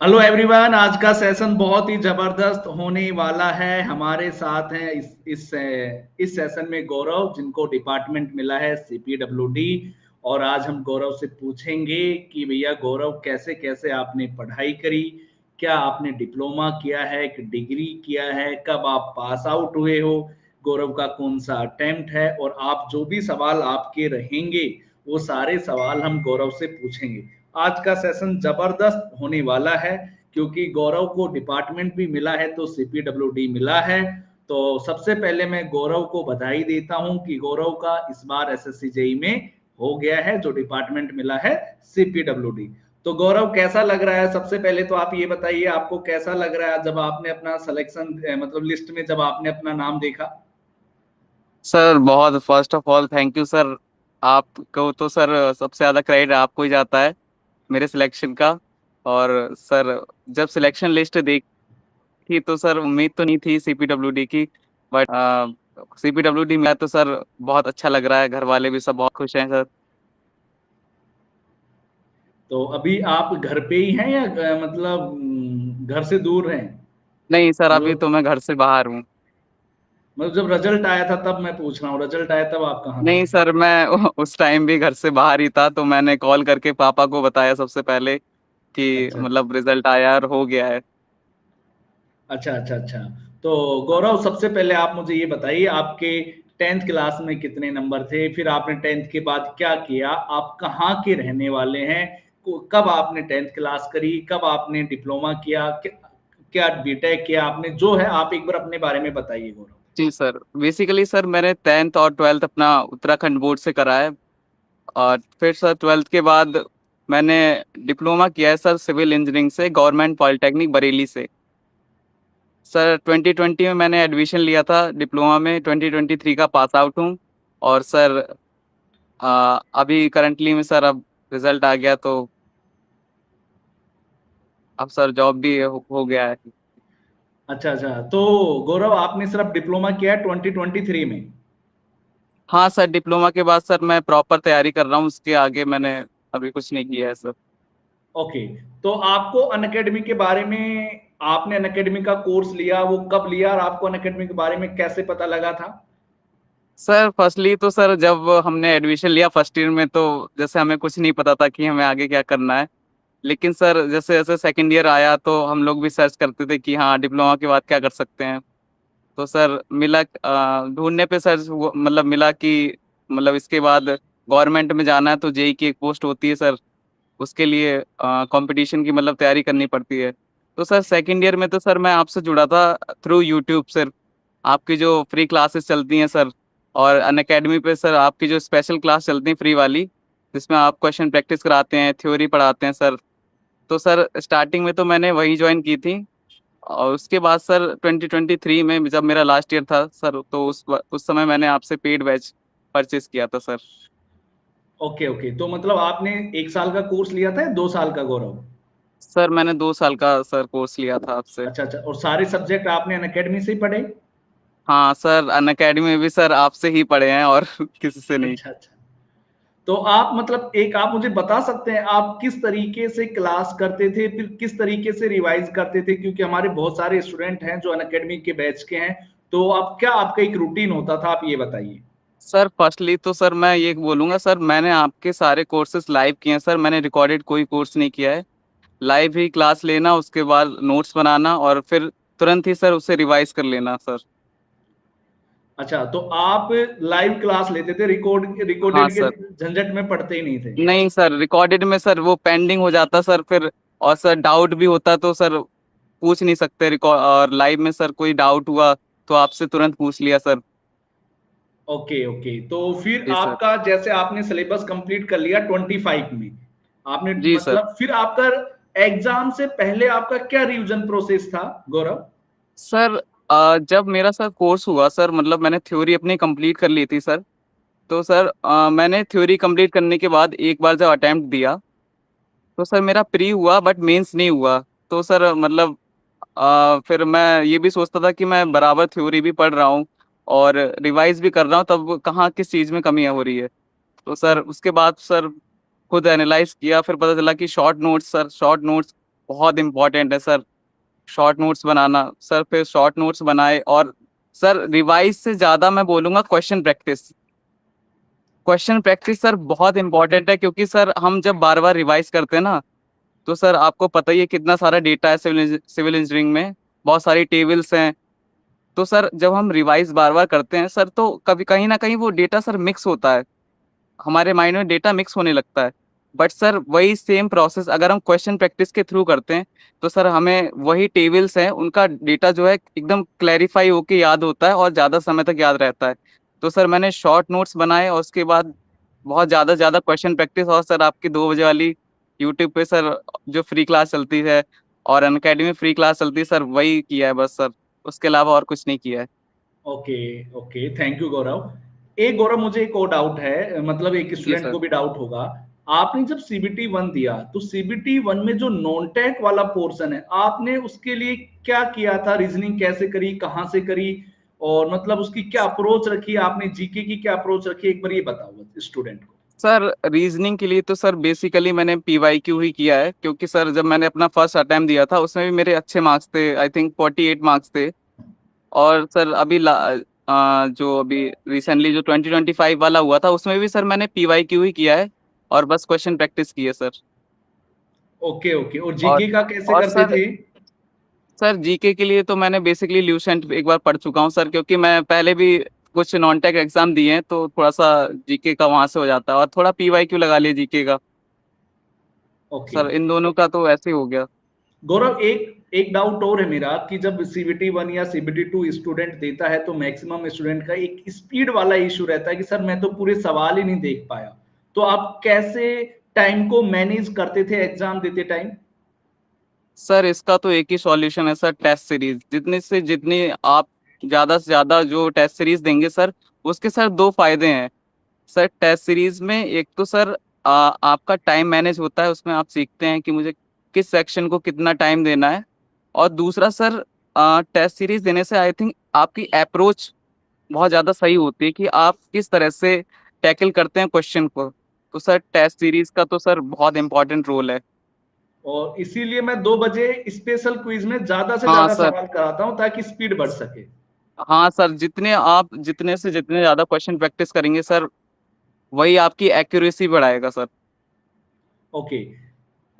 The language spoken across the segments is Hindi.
Hello everyone. आज का सेशन बहुत ही जबरदस्त होने वाला है। हमारे साथ हैं इस सेशन में गौरव, जिनको डिपार्टमेंट मिला है सीपीडब्ल्यूडी। और आज हम गौरव से पूछेंगे कि भैया गौरव, कैसे कैसे आपने पढ़ाई करी, क्या आपने डिप्लोमा किया है कि डिग्री किया है, कब आप पास आउट हुए हो, गौरव का कौन सा अटेम्प्ट है। और आप जो भी सवाल आपके रहेंगे वो सारे सवाल हम गौरव से पूछेंगे। आज का सेशन जबरदस्त होने वाला है, क्योंकि गौरव को डिपार्टमेंट भी मिला है तो सीपीडब्ल्यूडी मिला है। तो सबसे पहले मैं गौरव को बधाई देता हूं कि गौरव का इस बार एसएससी जेई में हो गया है, जो डिपार्टमेंट मिला है सीपीडब्ल्यूडी। तो गौरव, कैसा लग रहा है? सबसे पहले तो आप ये बताइए, आपको कैसा लग रहा है जब आपने अपना सिलेक्शन, मतलब लिस्ट में जब आपने अपना नाम देखा? सर बहुत first of all thank you sir. आपको तो सर सबसे ज़्यादा क्रेडिट आपको ही जाता है मेरे सिलेक्शन का। और सर जब सिलेक्शन लिस्ट देखी तो सर उम्मीद तो नहीं थी सीपीडब्ल्यूडी की, बट सीपीडब्ल्यूडी मिला तो सर बहुत अच्छा लग रहा है। घर वाले भी सब बहुत खुश हैं सर। तो अभी आप घर पे ही हैं या मतलब घर से दूर हैं? नहीं सर, अभी मतलब तो मैं घर से बाहर हूँ। मतलब जब रिजल्ट आया था तब मैं पूछ रहा हूँ, रिजल्ट आया तब आप कहाँ थे? नहीं सर, मैं उस टाइम भी घर से बाहर ही था, तो मैंने कॉल करके पापा को बताया सबसे पहले कि अच्छा मतलब रिजल्ट आया और हो गया है। अच्छा अच्छा अच्छा। तो गौरव, सबसे पहले आप मुझे ये बताइए, आपके टेंथ क्लास में कितने नंबर थे? फिर आपने टेंथ के बाद क्या किया? आप कहाँ के रहने वाले हैं? कब आपने टेंथ क्लास करी, कब आपने डिप्लोमा किया, क्या बीटेक किया आपने? जो है आप एक बार अपने बारे में बताइए गौरव। जी सर, बेसिकली सर मैंने 10th और 12th अपना उत्तराखंड बोर्ड से करा है। और फिर सर 12th के बाद मैंने डिप्लोमा किया है सर सिविल इंजीनियरिंग से गवर्नमेंट पॉलिटेक्निक बरेली से। सर 2020 में मैंने एडमिशन लिया था डिप्लोमा में, 2023 का पास आउट हूँ। और सर अभी करंटली में सर अब रिजल्ट आ गया तो अब सर जॉब भी हो गया है। अच्छा अच्छा। तो गौरव, आपने सिर्फ डिप्लोमा किया है 2023 में? हाँ सर, डिप्लोमा के बाद सर मैं प्रॉपर तैयारी कर रहा हूँ, उसके आगे मैंने अभी कुछ नहीं किया है सर। ओके। तो आपको अनअकैडमी के बारे में, आपने अनअकैडमी का कोर्स लिया, वो कब लिया और आपको अनअकैडमी के बारे में कैसे पता लगा था? सर फर्स्टली तो सर जब हमने एडमिशन लिया फर्स्ट ईयर में, तो जैसे हमें कुछ नहीं पता था कि हमें आगे क्या करना है। लेकिन सर जैसे जैसे सेकंड ईयर आया तो हम लोग भी सर्च करते थे कि हाँ डिप्लोमा के बाद क्या कर सकते हैं। तो सर मिला, ढूंढने पे सर मतलब मिला कि मतलब इसके बाद गवर्नमेंट में जाना है तो जेई की एक पोस्ट होती है सर, उसके लिए कंपटीशन की मतलब तैयारी करनी पड़ती है। तो सर सेकंड ईयर में तो सर मैं आपसे जुड़ा था थ्रू यूट्यूब सर। आपकी जो फ्री क्लासेस चलती हैं सर, और अनअकैडमी पे सर आपकी जो स्पेशल क्लास चलती है फ्री वाली, जिसमें आप क्वेश्चन प्रैक्टिस कराते हैं, थ्योरी पढ़ाते हैं सर। तो सर स्टार्टिंग में तो मैंने वही ज्वाइन की थी। और उसके बाद सर 2023 में जब मेरा लास्ट ईयर था सर, तो उस समय मैंने आपसे पेड बैच परचेज किया था सर। Okay okay. तो मतलब आपने 1 साल का कोर्स लिया था या 2 साल का गौरव? सर मैंने 2 साल का सर कोर्स लिया था आपसे। अच्छा अच्छा। और सारे सब्जेक्ट आपने अनअकैडमी से ही पढ़े? हाँ सर, अनअकैडमी में भी सर आपसे ही पढ़े हैं और किसी से नहीं। अच्छा अच्छा। तो आप मतलब एक आप मुझे बता सकते हैं, आप किस तरीके से क्लास करते थे, फिर किस तरीके से रिवाइज करते थे? क्योंकि हमारे बहुत सारे स्टूडेंट हैं जो अनअकैडमी के बैच के हैं। तो आप क्या, आपका एक रूटीन होता था, आप ये बताइए। सर फर्स्टली तो सर मैं ये बोलूंगा सर, मैंने आपके सारे कोर्सेज लाइव किए हैं सर, मैंने रिकॉर्डेड कोई कोर्स नहीं किया है। लाइव ही क्लास लेना, उसके बाद नोट्स बनाना और फिर तुरंत ही सर उसे रिवाइज कर लेना सर। अच्छा, तो आप लाइव क्लास लेते थे, हाँ रिकॉर्डेड के सर। झंझट में पढ़ते ही नहीं थे? नहीं सर, रिकॉर्डेड में सर वो पेंडिंग हो जाता सर फिर। और सर डाउट भी होता तो सर पूछ नहीं सकते रिकॉर्ड, और लाइव में सर कोई डाउट हुआ तो आपसे तुरंत पूछ लिया सर। Okay okay. तो फिर जी सर। आपका, जैसे आपने सिलेबस कंप्लीट कर लिया 25 में, आपने जी सर। मतलब फिर आपका एग्जाम से पहले आपका क्या रिवीजन प्रोसेस था गौरव? सर जब मेरा सर कोर्स हुआ सर, मतलब मैंने थ्योरी अपनी कंप्लीट कर ली थी सर। तो सर मैंने थ्योरी कंप्लीट करने के बाद एक बार जब अटेम्प्ट दिया तो सर मेरा प्री हुआ बट मेंस नहीं हुआ। तो सर मतलब फिर मैं ये भी सोचता था कि मैं बराबर थ्योरी भी पढ़ रहा हूँ और रिवाइज भी कर रहा हूँ, तब कहाँ किस चीज़ में कमी हो रही है। तो सर उसके बाद सर खुद एनालाइज किया, फिर पता चला कि short notes sir, short notes बहुत इंपॉर्टेंट है सर। शॉर्ट नोट्स बनाना सर, फिर शॉर्ट नोट्स बनाए, और सर रिवाइज से ज्यादा मैं बोलूंगा question practice. Question practice sir बहुत इंपॉर्टेंट है, क्योंकि सर हम जब बार बार रिवाइज करते हैं ना, तो सर आपको पता ही है कितना सारा डेटा है सिविल इंजीनियरिंग में, बहुत सारी टेबल्स हैं। तो सर जब हम रिवाइज बार बार करते हैं सर, तो कभी कहीं ना कहीं वो डेटा सर मिक्स होता है, हमारे माइंड में डेटा मिक्स होने लगता है। बट सर वही सेम प्रोसेस अगर हम क्वेश्चन प्रैक्टिस के थ्रू करते हैं, तो सर हमें वही टेबल्स हैं उनका डेटा जो है एकदम क्लैरिफाई होके याद होता है और ज़्यादा समय तक याद रहता है। तो सर मैंने शॉर्ट नोट्स बनाए, और उसके बाद बहुत ज़्यादा क्वेश्चन प्रैक्टिस, और सर आपकी 2 बजे वाली यूट्यूब पे सर जो फ्री क्लास चलती है, और अनअकैडमी फ्री क्लास चलती है सर, वही किया है बस सर, उसके अलावा और कुछ नहीं किया है। ओके ओके, थैंक यू गौरव। एक गौरव, मुझे एक और डाउट है, मतलब एक जी स्टूडेंट सर। को भी डाउट होगा। आपने जब सीबीटी वन दिया तो सीबीटी वन में जो नॉन टेक वाला पोर्शन है, आपने उसके लिए क्या किया था? रीजनिंग कैसे करी, कहाँ से करी, और मतलब उसकी क्या अप्रोच रखी आपने? जीके की क्या अप्रोच रखी, एक बार ये बताओ स्टूडेंट को। सर रीजनिंग के लिए तो सर बेसिकली मैंने पीवाईक्यू ही किया है, क्योंकि सर जब मैंने अपना फर्स्ट अटेम्प्ट दिया था उसमें भी मेरे अच्छे मार्क्स थे, आई थिंक 48 मार्क्स थे। और सर अभी जो अभी रिसेंटली जो 2025 वाला हुआ था, उसमें भी सर मैंने पीवाईक्यू ही किया है, और बस क्वेश्चन प्रैक्टिस की है सर। ओके ओके, और और जीके का कैसे और करते सर थे? सर जीके के लिए तो मैंने बेसिकली ल्यूसेंट एक बार पढ़ चुका हूँ सर, क्योंकि मैं पहले भी कुछ नॉन टेक एग्जाम दिए हैं, तो थोड़ा सा जीके का वहां से हो जाता है, और थोड़ा पीवाईक्यू लगा लिया जीके का। ओके। सर इन दोनों का तो ऐसे ही हो गया। गौरव, एक एक डाउट और है मेरा कि जब सीबीटी वन या सीबीटी टू स्टूडेंट देता है तो मैक्सिमम स्टूडेंट का एक स्पीड वाला इशू रहता है कि सर मैं तो पूरे सवाल ही नहीं देख पाया। तो आप कैसे टाइम को मैनेज करते थे एग्जाम देते टाइम? सर इसका तो एक ही सॉल्यूशन है सर, टेस्ट सीरीज। जितनी से जितनी आप ज़्यादा से ज़्यादा जो टेस्ट सीरीज देंगे सर, उसके सर दो फायदे हैं। सर टेस्ट सीरीज में एक तो सर आपका टाइम मैनेज होता है, उसमें आप सीखते हैं कि मुझे किस सेक्शन को कितना टाइम देना है। और दूसरा सर, टेस्ट सीरीज देने से आई थिंक आपकी अप्रोच बहुत ज़्यादा सही होती है कि आप किस तरह से टैकल करते हैं क्वेश्चन को। तो सर टेस्ट सीरीज का तो सर बहुत इंपॉर्टेंट रोल है। और इसीलिए मैं 2 बजे स्पेशल क्विज में ज्यादा से हाँ ज्यादा सर। सवाल कराता हूँ ताकि स्पीड बढ़ सके। हाँ सर, जितने से जितने ज़्यादा क्वेश्चन प्रैक्टिस करेंगे सर, वही आपकी एक्यूरेसी बढ़ाएगा सर। ओके।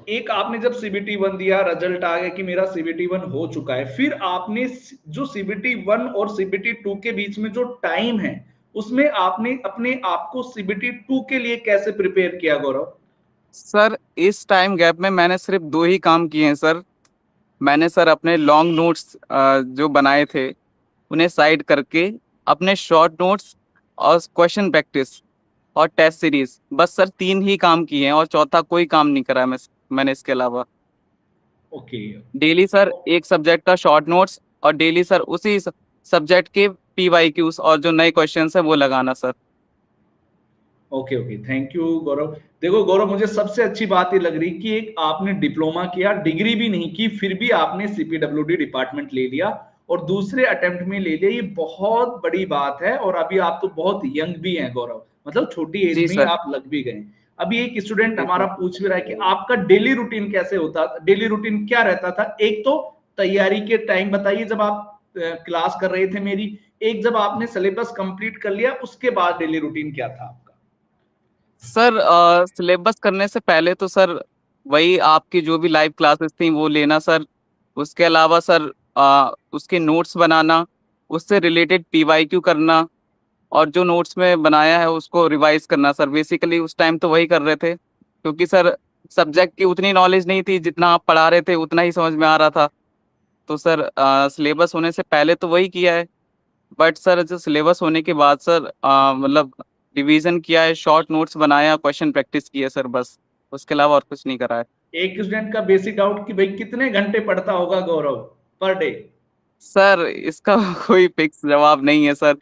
एक आपने जब सीबीटी वन दिया, रिजल्ट आ गया कि मेरा सीबीटी वन हो चुका है, फिर आपने जो सीबीटी वन और सीबीटी टू के बीच में जो टाइम है, उसमें आपने अपने आप को सीबीटी टू के लिए कैसे प्रिपेयर किया गौरव? सर इस टाइम गैप में मैंने सिर्फ दो ही काम किए हैं सर। मैंने सर अपने लॉन्ग नोट्स जो बनाए थे उन्हें साइड करके, अपने शॉर्ट नोट्स और क्वेश्चन प्रैक्टिस और टेस्ट सीरीज, बस सर तीन ही काम किए हैं, और चौथा कोई काम नहीं करा है मैंने इसके अलावा। ओके डेली सर एक सब्जेक्ट का शॉर्ट नोट्स, और डेली सर उसी सब्जेक्ट के पीवाईक्यूज और जो नए क्वेश्चंस है वो लगाना sir. Okay okay, thank you Gaurav. देखो गौरव, मुझे सबसे अच्छी बात ये लग रही कि एक आपने डिप्लोमा किया, डिग्री भी नहीं की, फिर भी आपने सीपीडब्ल्यूडी डिपार्टमेंट ले लिया और दूसरे अटेम्प्ट में ले लिया। ये बहुत बड़ी बात है, और अभी आप तो बहुत यंग भी हैं गौरव, मतलब छोटी एज जी में ही सर। आप लग भी गए। अभी एक स्टूडेंट जी हमारा सर। पूछ भी रहा है कि आपका डेली रूटीन कैसे होता, डेली रूटीन क्या रहता था? एक तो तैयारी के टाइम बताइए जब आप क्लास कर रहे थे मेरी, एक जब आपने सिलेबस कंप्लीट कर लिया उसके बाद डेली रूटीन क्या था आपका? सर सिलेबस करने से पहले तो सर वही आपकी जो भी लाइव क्लासेस थी वो लेना सर। उसके अलावा सर उसके नोट्स बनाना, उससे रिलेटेड पीवाईक्यू करना, और जो नोट्स में बनाया है उसको रिवाइज करना सर। बेसिकली उस टाइम तो वही कर रहे थे, क्योंकि सर सब्जेक्ट की उतनी नॉलेज नहीं थी, जितना आप पढ़ा रहे थे उतना ही समझ में आ रहा था। तो सर सिलेबस होने से पहले तो वही किया है। बट सर जो सिलेबस होने के बाद सर मतलब रिवीजन किया है, शॉर्ट नोट्स बनाया, क्वेश्चन प्रैक्टिस किया सर, बस उसके अलावा और कुछ नहीं करा है। एक स्टूडेंट का बेसिक डाउट कि भाई कितने घंटे पढ़ता होगा गौरव पर डे? सर इसका कोई फिक्स जवाब नहीं है सर।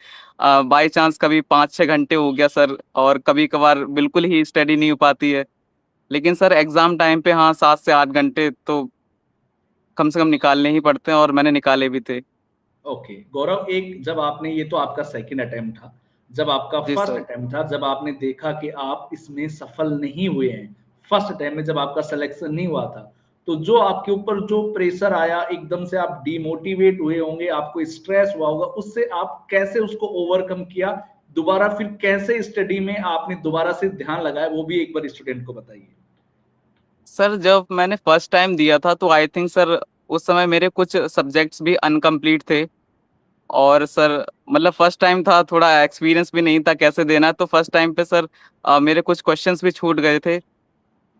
बाय चांस कभी 5-6 घंटे हो गया सर, और कभी कभार बिल्कुल ही स्टडी नहीं हो पाती है। लेकिन सर एग्जाम टाइम पे हाँ 7 से 8 घंटे तो कम से कम निकालने ही पड़ते हैं, और मैंने निकाले भी थे। ओके गौरव, एक जब आपने, ये तो आपका सेकंड अटेम्प्ट था, जब आपका जी फर्स्ट सर। अटेम्प्ट था, जब आपने देखा कि आप इसमें सफल नहीं हुए हैं, फर्स्ट अटेम्प्ट में जब आपका सिलेक्शन नहीं हुआ था, तो जो आपके ऊपर जो प्रेशर आया, एकदम से आप डिमोटिवेट हुए होंगे, आपको स्ट्रेस हुआ होगा, उससे आप कैसे उसको ओवरकम किया, दोबारा फिर कैसे स्टडी में आपने दोबारा से ध्यान लगाया, वो भी एक बार स्टूडेंट को बताइए। सर जब मैंने फर्स्ट टाइम दिया था तो आई थिंक सर उस समय मेरे कुछ सब्जेक्ट्स भी अनकम्प्लीट थे। और सर मतलब फर्स्ट टाइम था, थोड़ा एक्सपीरियंस भी नहीं था कैसे देना है, तो फर्स्ट टाइम पे सर मेरे कुछ क्वेश्चंस भी छूट गए थे।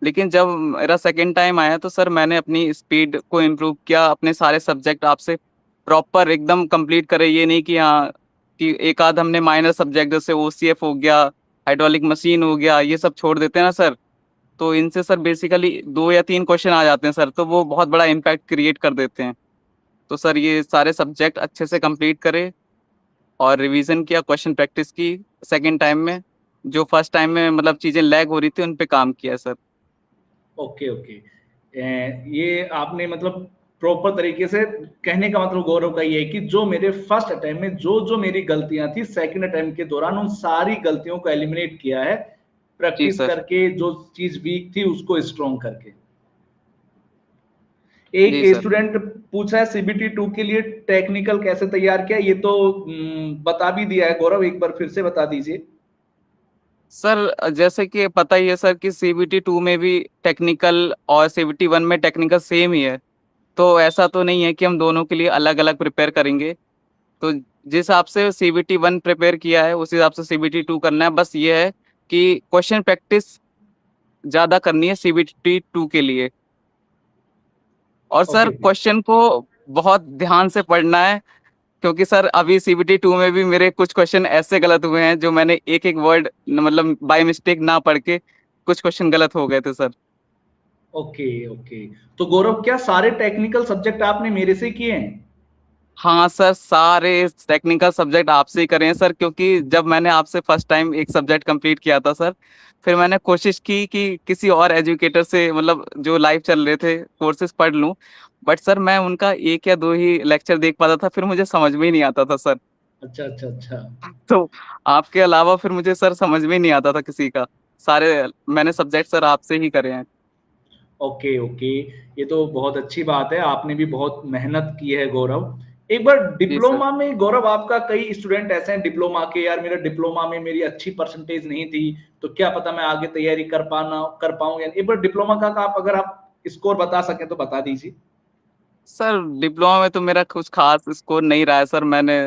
लेकिन जब मेरा सेकंड टाइम आया तो सर मैंने अपनी स्पीड को इम्प्रूव किया, अपने सारे सब्जेक्ट आपसे प्रॉपर एकदम कंप्लीट करे। ये नहीं कि हाँ कि एक आध हमने माइनर सब्जेक्ट जैसे ओसीएफ हो गया, हाइड्रोलिक मशीन हो गया, ये सब छोड़ देते हैं ना सर। तो इनसे सर बेसिकली 2 या 3 क्वेश्चन आ जाते हैं सर, तो वो बहुत बड़ा इम्पैक्ट क्रिएट कर देते हैं। तो सर ये सारे सब्जेक्ट अच्छे से कंप्लीट करे और रिवीजन किया, क्वेश्चन प्रैक्टिस की सेकंड टाइम में। जो फर्स्ट टाइम में मतलब चीज़ें लैग हो रही थी उन पे काम किया सर। Okay okay. ये आपने मतलब प्रॉपर तरीके से, कहने का मतलब गौरव का ये है कि जो मेरे फर्स्ट अटेम्प्ट में जो जो मेरी गलतियां थी, सेकंड अटेम्प्ट के दौरान उन सारी गलतियों को एलिमिनेट किया है, जी प्रैक्टिस सर। करके, जो चीज वीक थी उसको स्ट्रॉन्ग करके। जी एक सर। स्टूडेंट पूछा है सीबीटी 2 के लिए टेक्निकल कैसे तैयार किया, ये तो बता भी दिया है गौरव, एक बार फिर से बता दीजिए। सर जैसे कि पता ही है सर कि सीबीटी 2 में भी टेक्निकल और सीबीटी 1 में टेक्निकल सेम ही है। तो ऐसा तो नहीं है कि हम दोनों के लिए अलग अलग प्रिपेयर करेंगे। तो जिस हिसाब से सीबीटी 1 प्रिपेयर किया है उस हिसाब से सीबीटी 2 करना है। बस ये है कि क्वेश्चन प्रैक्टिस ज़्यादा करनी है सीबीटी 2 के लिए। और ओके सर ओके। क्वेश्चन को बहुत ध्यान से पढ़ना है, क्योंकि सर अभी सीबीटी 2 में भी मेरे कुछ क्वेश्चन ऐसे गलत हुए हैं जो मैंने एक एक वर्ड मतलब बाय मिस्टेक ना पढ़ के कुछ क्वेश्चन गलत हो गए थे सर। Okay okay. तो गौरव, क्या सारे टेक्निकल सब्जेक्ट आपने मेरे से किए हैं? हाँ सर, सारे टेक्निकल सब्जेक्ट आपसे ही करे हैं सर, क्योंकि जब मैंने आपसे फर्स्ट टाइम एक सब्जेक्ट कंप्लीट किया था सर, फिर मैंने कोशिश की कि किसी और एजुकेटर से मतलब जो लाइव चल रहे थे कोर्सेज पढ़ लूं। बट सर मैं उनका 1 या 2 ही लेक्चर देख पाता था, फिर मुझे समझ में ही नहीं आता था सर। अच्छा अच्छा अच्छा। तो आपके अलावा फिर मुझे सर समझ में नहीं आता था किसी का। सारे मैंने सब्जेक्ट सर आपसे ही करे हैं। Okay okay. ये तो बहुत अच्छी बात है, आपने भी बहुत मेहनत की है गौरव। एक बार जी सर। डिप्लोमा में गौरव, आपका कई स्टूडेंट ऐसे हैं डिप्लोमा के, यार मेरा डिप्लोमा में मेरी अच्छी परसेंटेज नहीं थी, तो क्या पता मैं आगे तैयारी कर पाऊं या नहीं। एक बार डिप्लोमा का आप अगर आप स्कोर बता सकें तो बता दीजिए। सर डिप्लोमा में तो मेरा कुछ खास स्कोर नहीं रहा है सर। मैंने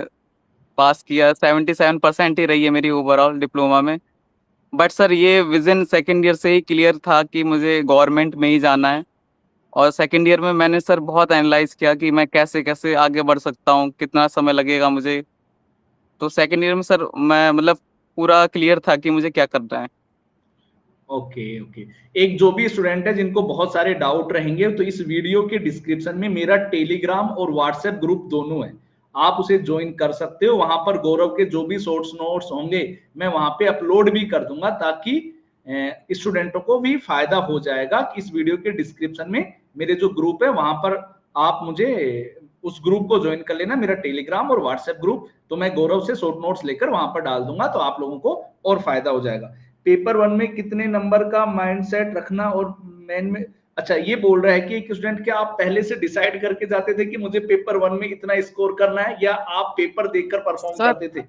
पास किया 77% ही रही है मेरी ओवरऑल डिप्लोमा में। बट सर ये विजन सेकंड ईयर से ही क्लियर था कि मुझे गवर्नमेंट में ही जाना है। और सेकंड ईयर में मैंने सर बहुत एनालाइज किया कि मैं कैसे कैसे आगे बढ़ सकता हूँ, कितना समय लगेगा मुझे। तो सेकंड ईयर में सर मैं मतलब पूरा क्लियर था कि मुझे क्या करना है। Okay okay. एक जो भी स्टूडेंट है जिनको बहुत सारे डाउट रहेंगे, तो इस वीडियो के डिस्क्रिप्शन में मेरा टेलीग्राम और व्हाट्सएप ग्रुप दोनों है, आप उसे ज्वाइन कर सकते हो। वहां पर गौरव के जो भी शॉर्ट्स नोट्स होंगे मैं वहां पे अपलोड भी कर दूंगा, ताकि स्टूडेंटों को भी फायदा हो जाएगा। कि इस वीडियो के डिस्क्रिप्शन में मेरे जो ग्रुप है वहां पर आप मुझे उस ग्रुप को ज्वाइन कर लेना, मेरा टेलीग्राम और व्हाट्सएप ग्रुप। तो मैं गौरव से शॉर्ट नोट्स लेकर वहां पर डाल दूंगा, तो आप लोगों को और फायदा हो जाएगा। पेपर वन में कितने नंबर का माइंडसेट रखना और मेन में, अच्छा ये बोल रहा है कि एक स्टूडेंट, क्या आप पहले से डिसाइड करके जाते थे कि मुझे पेपर वन में इतना स्कोर करना है, या आप पेपर देखकर परफॉर्म सर करते थे?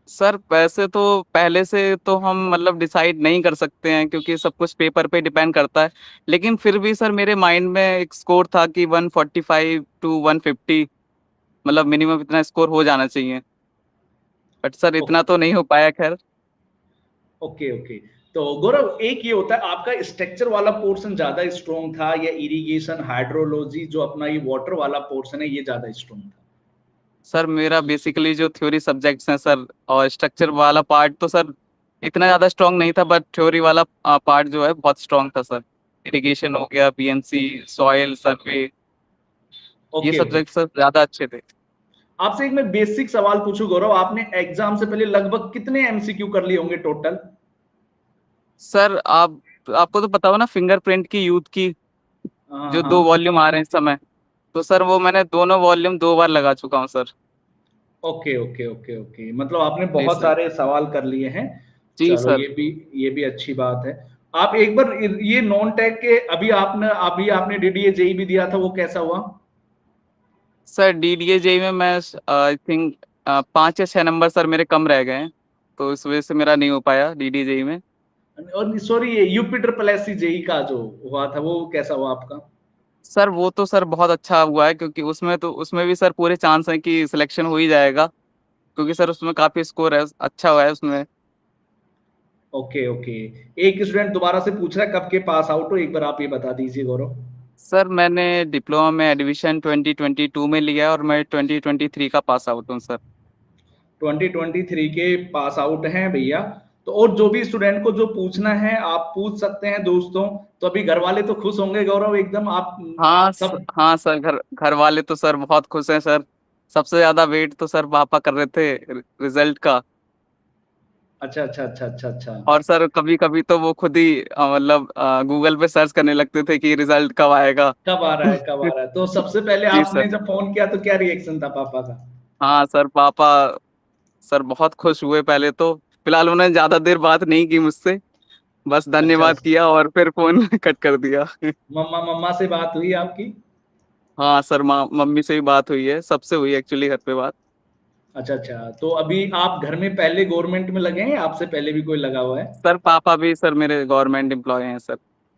सर वैसे तो पहले से तो हम मतलब डिसाइड नहीं कर सकते हैं, क्योंकि सब कुछ पेपर पे डिपेंड करता है। लेकिन फिर भी सर मेरे माइंड में एक स्कोर था कि 145 to 150 मतलब मिनिमम इतना स्कोर हो जाना चाहिए। बट सर इतना तो नहीं हो पाया खैर। Okay okay. तो गौरव, एक ये होता है, आपका स्ट्रक्चर वाला पोर्शन ज्यादा स्ट्रॉन्ग था, या इरिगेशन हाइड्रोलॉजी जो अपना ये वाटर वाला पोर्शन है ये ज्यादा स्ट्रॉन्ग था? सर मेरा बेसिकली जो थ्योरी सब्जेक्ट्स हैं सर, और स्ट्रक्चर वाला पार्ट तो सर इतना ज़्यादा स्ट्रांग नहीं था, बट थ्योरी वाला पार्ट जो है बहुत स्ट्रांग था सर। इरिगेशन हो गया, बीएमसी, सॉइल सर्वे, ये ओके ओके। सब्जेक्ट सर ज़्यादा अच्छे थे। आपसे एक मैं बेसिक सवाल पूछूं गौरव, आपने एग्जाम से पहले लगभग कितने एमसीक्यू कर लिए होंगे टोटल? सर आपको तो पता हो ना फिंगरप्रिंट की यूथ की हाँ जो हाँ। 2 वॉल्यूम आ रहे हैं इस समय। तो सर वो मैंने दोनों वॉल्यूम 2 बार लगा चुका हूँ sir. Okay okay okay okay, मतलब आपने जी बहुत सर। सारे सवाल कर लिए हैं। जी चलो सर। ये भी अच्छी बात है। आप एक बार ये नॉन टेक के अभी आपने डीडीए जेई भी दिया था, वो कैसा हुआ? सर डीडीए जेई में मैं आई थिंक 5 या 6 नंबर सर मेरे कम रह गए हैं, तो इस वजह से मेरा नहीं हो पाया डीडीए जेई में। और सॉरी, ये UP triple S C JE का जो हुआ था वो कैसा हुआ आपका? सर वो तो सर बहुत अच्छा हुआ है, क्योंकि उसमें भी सर पूरे चांस है कि सिलेक्शन हो ही जाएगा, क्योंकि सर उसमें काफी स्कोर है, अच्छा हुआ है उसमें। Okay okay. एक स्टूडेंट दोबारा से पूछ रहा है कब के पास आउट हो, एक बार आप ये बता दीजिए गौरव। सर मैंने डिप्लोमा में एडमिशन 2022 में लिया है और मैं 2023 का पास आउट हूँ सर। 2023 के पास आउट हैं भैया। तो और जो भी स्टूडेंट को जो पूछना है आप पूछ सकते हैं दोस्तों। तो अभी घर वाले तो खुश होंगे गौरव एकदम, आप सब। हाँ सर, घर घर वाले तो सर बहुत खुश हैं सर। सबसे ज्यादा वेट तो सर पापा कर रहे थे रिजल्ट का। अच्छा अच्छा अच्छा अच्छा अच्छा। और सर कभी कभी तो वो खुद ही मतलब गूगल पे सर्च करने लगते थे कि रिजल्ट कब आएगा। कब आ रहा है, कब आ रहा है? तो सबसे पहले जी आपने सर। जब फोन किया तो क्या रिएक्शन था पापा का? हाँ सर, पापा सर बहुत खुश हुए पहले तो। फिलहाल उन्होंने ज्यादा देर बात नहीं की मुझसे, बस अच्छा। धन्यवाद किया और फिर फोन कट कर दिया। मम्मा मम्मा से बात हुई आपकी? हाँ सर, मम्मी से भी बात हुई है, सबसे हुई एक्चुअली घर पे बात। अच्छा अच्छा। तो अभी आप घर में पहले गवर्नमेंट में लगे हैं या आपसे पहले भी कोई लगा हुआ है? सर पापा भी सर मेरे गवर्नमेंट एम्प्लॉय हैं सर।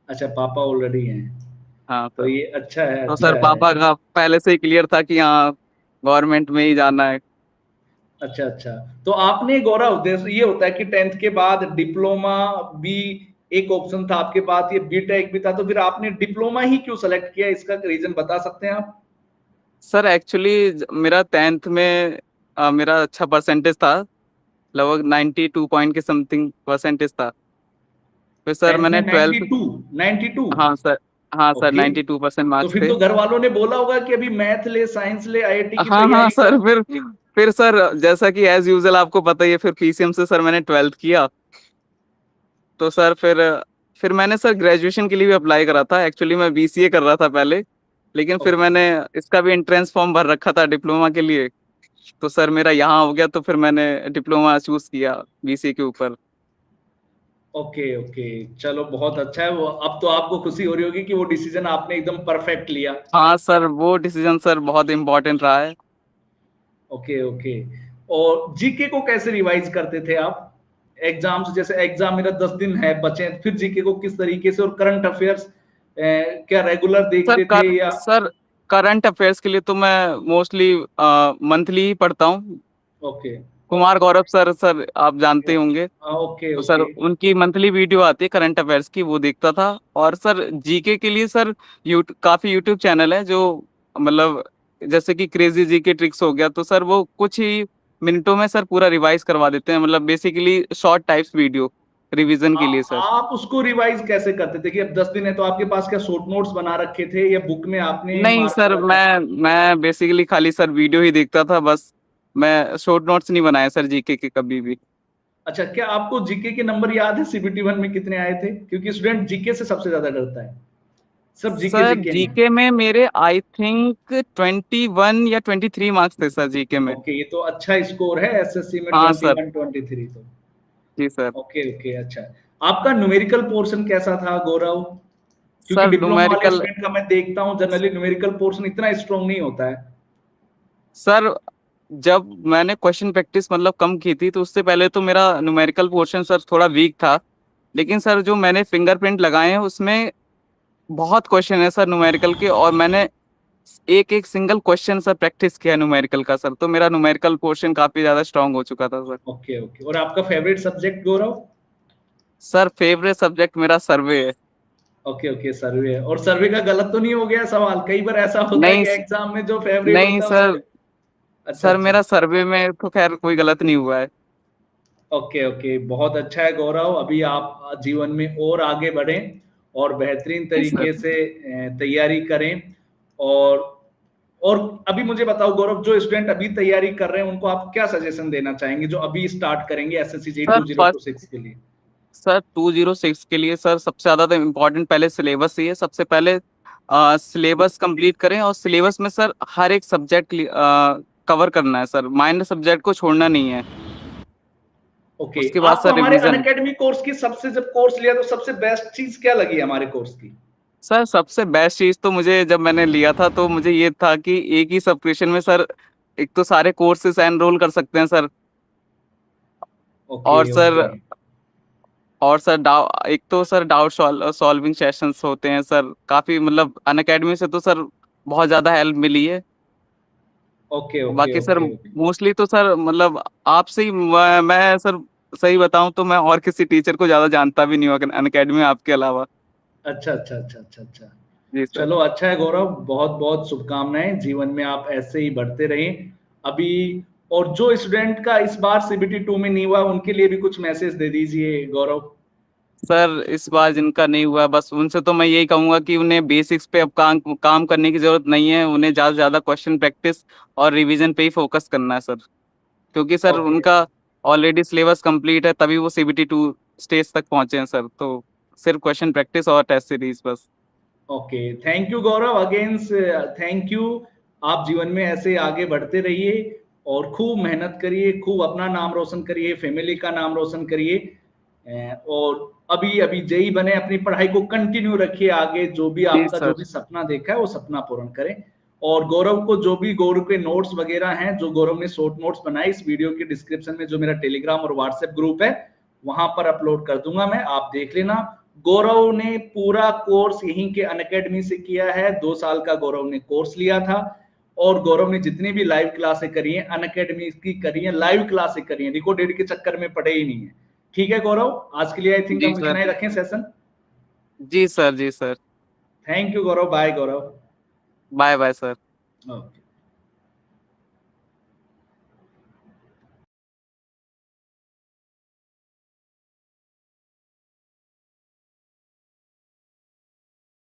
अच्छा, पापा ऑलरेडी हैं। हाँ तो सर। ये अच्छा है, तो अच्छा सर है। पापा का पहले से ही क्लियर था कि हाँ गवर्नमेंट में ही जाना है। अच्छा अच्छा। तो आपने गौरव, ये होता है कि 10th के बाद डिप्लोमा भी एक ऑप्शन था आपके पास, ये बीटेक भी था, तो फिर आपने डिप्लोमा ही क्यों सेलेक्ट किया, इसका रीजन बता सकते हैं आप? सर एक्चुअली मेरा 10th में मेरा अच्छा परसेंटेज था, लगभग 92 पॉइंट के समथिंग परसेंटेज था। फिर सर 10th में मैंने 92? 12। 92? हाँ सर। हाँ सर, ओके। 92% तो मार्क्स फिर थे। तो घर वालों ने बोला होगा कि अभी मैथ ले, साइंस ले, आईआईटी की हाँ हाँ तैयारी सर, कर। फिर सर जैसा कि एज यूजुअल आपको पता ही है, फिर पीसीएम से सर मैंने 12th किया। तो सर फिर मैंने सर ग्रेजुएशन के लिए भी अप्लाई करा था, एक्चुअली मैं बीसीए कर रहा था पहले। लेकिन फिर ओके मैंने इसका भी एंट्रेंस फॉर्म भर रखा था डिप्लोमा के लिए। तो सर मेरा यहाँ हो गया, तो फिर मैंने डिप्लोमा चूज किया बीसीए के ऊपर। Okay okay. चलो बहुत अच्छा है, वो अब तो आपको खुशी हो रही होगी कि वो डिसीजन आपने एकदम परफेक्ट लिया। हाँ सर, वो डिसीजन सर बहुत इम्पोर्टेंट रहा है। Okay okay. और जीके को कैसे रिवाइज करते थे आप? एग्जाम्स, जैसे एग्जाम मेरा 10 दिन है बचे, फिर जीके को किस तरीके से, और करंट अफेयर्स क्या रेगुलर देखते थे या? सर करंट अफेयर्स के लिए तो मैं मोस्टली मंथली ही पढ़ता हूँ। ओके कुमार गौरव सर आप जानते होंगे। ओके तो सर ओके। उनकी मंथली वीडियो आती है करंट अफेयर्स की, वो देखता था। और सर जीके के लिए सर काफी यूट्यूब चैनल है जो मतलब जैसे कि क्रेजी जीके ट्रिक्स हो गया, तो सर वो कुछ ही मिनटों में सर पूरा रिवाइज करवा देते हैं, मतलब basically short types video revision के लिए सर। आप उसको रिवाइज कैसे करते थे कि अब 10 दिन है, तो आपके पास क्या शॉर्ट नोट्स बना रखे थे या बुक में आपने नहीं मार्क सर, करा था? मैं बेसिकली खाली सर वीडियो ही देखता था बस। मैं शॉर्ट नोट्स नहीं बनाए सर जीके के कभी भी। अच्छा, क्या आपको जीके के नंबर याद है सीबीटी 1 में कितने आए थे? क्योंकि स्टूडेंट जीके से सबसे ज्यादा डरता है, सब जीके सर जीके में। जीके में मेरे आई थिंक 21 या 23 मार्क्स थे सर जीके में। ओके, ये तो अच्छा स्कोर है एसएससी में, हाँ सर। 21 23 तो। जी सर। ओके ओके, अच्छा। आपका न्यूमेरिकल पोर्शन कैसा था गौरव? क्योंकि सर डिप्लोमा वाले न्यूमेरिकल स्टूडेंट का मैं देखता हूँ जनरली न्यूमेरिकल पोर्शन इतना स्ट्रांग नहीं होता है। सर जब मैंने क्वेश्चन प्रैक्टिस मतलब कम की थी, तो उससे पहले तो मेरा न्यूमेरिकल पोर्शन सर थोड़ा वीक था। लेकिन सर जो मैंने फिंगरप्रिंट लगाए हैं उसमें बहुत क्वेश्चन है सर न्यूमेरिकल के, और मैंने एक एक सिंगल क्वेश्चन सर प्रैक्टिस किया न्यूमेरिकल का सर, तो मेरा न्यूमेरिकल पोर्शन काफी ज्यादा स्ट्रांग हो चुका था सर। Okay okay. और आपका फेवरेट सब्जेक्ट गौरव? सर फेवरेट सब्जेक्ट मेरा सर्वे है। ओके ओके, सर्वे है। और सर्वे का गलत तो नहीं हो गया सवाल? कई बार ऐसा होता है नहीं कि एग्जाम में जो फेवरेट नहीं होता है सर। उसमें। अच्छा सर अच्छा। मेरा सर्वे में तो खैर कोई गलत नहीं हुआ है। ओके ओके, बहुत अच्छा है गौरव। अभी आप जीवन में और आगे बढ़ें और बेहतरीन जी सर। तरीके से तैयारी करें। और और अभी मुझे बताओ गौरव, जो स्टूडेंट अभी तैयारी कर रहे हैं उनको आप क्या सजेशन देना चाहेंगे, जो अभी स्टार्ट करेंगे एसएससी जे सर फर्स्ट 2026 के लिए? सर 206 के लिए सर सबसे ज्यादा तो इम्पोर्टेंट पहले सिलेबस ही है। सबसे पहले सिलेबस कंप्लीट करें, और सिलेबस में सर हर एक सब्जेक्ट कवर करना है सर, माइनर सब्जेक्ट को छोड़ना नहीं है। ओके, उसके बाद आपको सर हमारे रिवीजन। अनअकैडमी कोर्स की सबसे, जब कोर्स लिया तो सबसे बेस्ट चीज क्या लगी हमारे कोर्स की? सर सबसे बेस्ट चीज तो मुझे जब मैंने लिया था तो मुझे ये था कि एक ही सब्सक्रिप्शन में सर एक तो सारे कोर्सेज एनरोल कर सकते हैं सर। ओके और ओके। सर एक तो सर डाउट सॉल्विंग सेशंस होते हैं सर, काफी मतलब अनअकैडमी से तो सर बहुत ज्यादा हेल्प मिली है। ओके ओके बाकी सर ओके ओके। मोस्टली तो सर मतलब आपसे ही मैं सर सही बताऊं तो मैं और किसी टीचर को ज्यादा जानता भी नहीं हूँ अनअकैडमी में आपके अलावा। अच्छा अच्छा अच्छा अच्छा अच्छा। जी सर। चलो अच्छा है गौरव, बहुत बहुत शुभकामनाएं, जीवन में आप ऐसे ही बढ़ते रहें अभी। और जो स्टूडेंट का इस बार सीबीटी 2 में नहीं हुआ उनके लिए भी कुछ मैसेज दे दीजिए गौरव। सर इस बार जिनका नहीं हुआ बस उनसे तो मैं यही कहूंगा कि उन्हें बेसिक्स पे अब काम करने की जरूरत नहीं है, उन्हें ज्यादा से ज्यादा क्वेश्चन प्रैक्टिस और रिवीजन पे ही फोकस करना है सर। क्योंकि सर ओके उनका ऑलरेडी सिलेबस कंप्लीट है तभी वो CBT 2 स्टेज तक पहुंचे हैं सर, तो सिर्फ क्वेश्चन प्रैक्टिस और टेस्ट सीरीज बस। Okay, thank you Gaurav again, thank you. आप जीवन में ऐसे आगे बढ़ते रहिए और खूब मेहनत करिए, खूब अपना नाम रोशन करिए, फैमिली का नाम रोशन करिए। और अभी अभी जेई बने, अपनी पढ़ाई को कंटिन्यू रखिए आगे, जो भी जी आपका जो सर। भी सपना देखा है वो सपना पूर्ण करें। और गौरव को जो भी गौरव के नोट्स वगैरह हैं, जो गौरव ने शॉर्ट नोट्स बनाए, इस वीडियो के डिस्क्रिप्शन में जो मेरा टेलीग्राम और व्हाट्सएप ग्रुप है वहां पर अपलोड कर दूंगा मैं, आप देख लेना। गौरव ने पूरा कोर्स यहीं के अनअकैडमी से किया है, 2 साल का गौरव ने कोर्स लिया था। और गौरव ने जितनी भी लाइव क्लासें करी हैं अनअकैडमी की करी हैं, लाइव क्लासें करी हैं, रिकॉर्डेड के चक्कर में पड़े ही नहीं है। ठीक है गौरव, आज के लिए आई थिंक जी हम सर। इतना ही रखें सेशन। जी सर। जी sir. Thank you Gaurav, bye Gaurav. Bye bye sir. Okay.